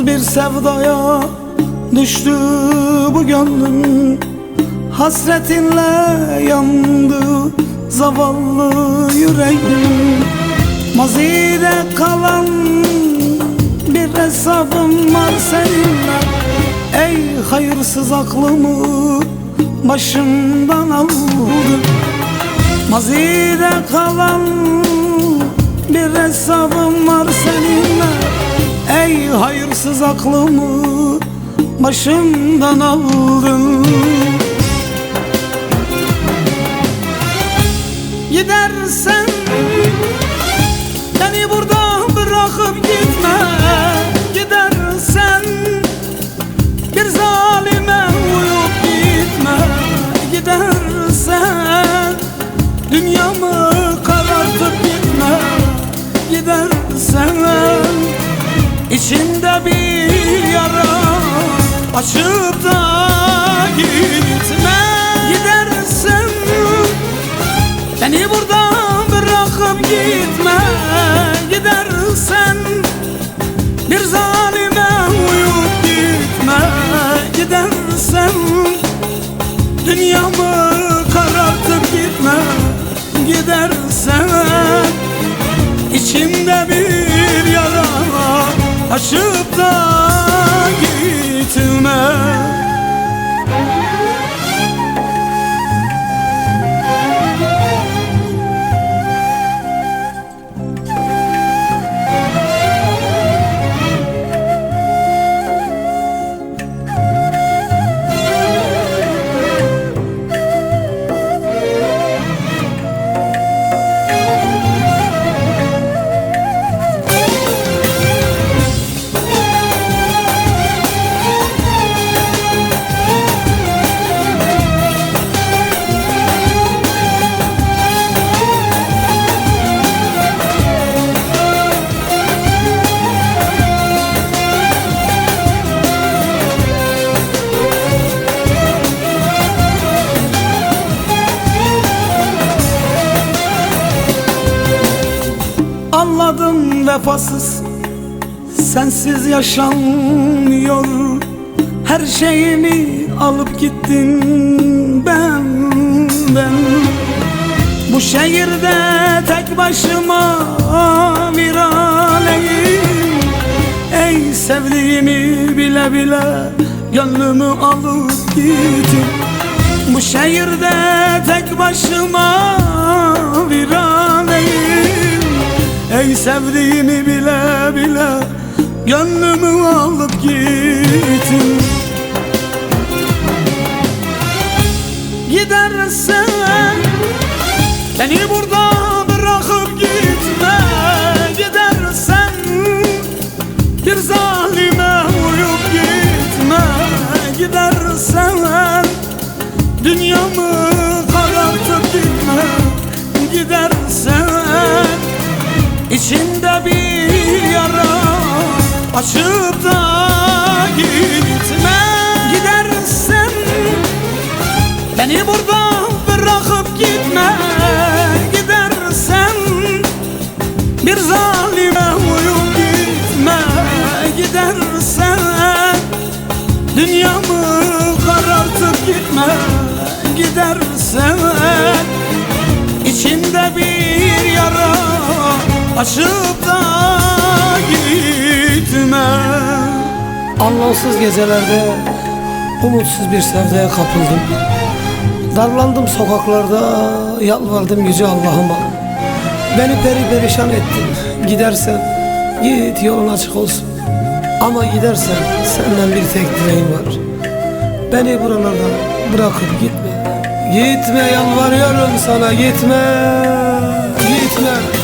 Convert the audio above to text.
Umutsuz bir sevdaya düştü bu gönlüm, hasretinle yandı zavallı yüreğim. Mazide kalan bir hesabım var seninle. Ey hayırsız aklımı başımdan aldın. Mazide kalan bir hesabım var seninle. Ey hayırsız aklımı başımdan aldın. Gidersen beni burada bırakıp gitme. Gidersen bir zalime uyup gitme. Gidersen dünyamı karartıp gitme. Gidersen içinde bir yara açıp da gitme. Gidersen beni burada bırakıp gitme. Gidersen bir zalime uyup gitme. Gidersen dünyamı karartıp gitme. Gidersen içimde bir yara açıp da gitme. Anladım vefasız, sensiz yaşanmıyor. Her şeyimi alıp gittin ben. Bu şehirde tek başıma viraneyim. Ey sevdiğimi bile bile gönlümü alıp gittin. Bu şehirde tek başıma viraneyim. Ey sevdiğimi bile bile gönlümü alıp gittin. Gidersen beni burada bırakıp gitme. Gidersen bir zalime uyup gitme. Gidersen dünyamı karartıp gitme. Gidersen İçinde bir yara açıp da gitme. Gidersen beni burada bırakıp gitme. Gidersen bir zalime uyup gitme. Gidersen dünyamı karartıp gitme. Gidersen içinde bir yara açıp da gitme. Anlamsız gecelerde umutsuz bir sevdaya kapıldım. Darlandım sokaklarda, yalvardım yüce Allah'ıma. Beni perişan ettin. Gidersen git, yolun açık olsun. Ama gidersen senden bir tek dileğim var. Beni buralarda bırakıp gitme. Gitme, yalvarıyorum sana, gitme. Gitme.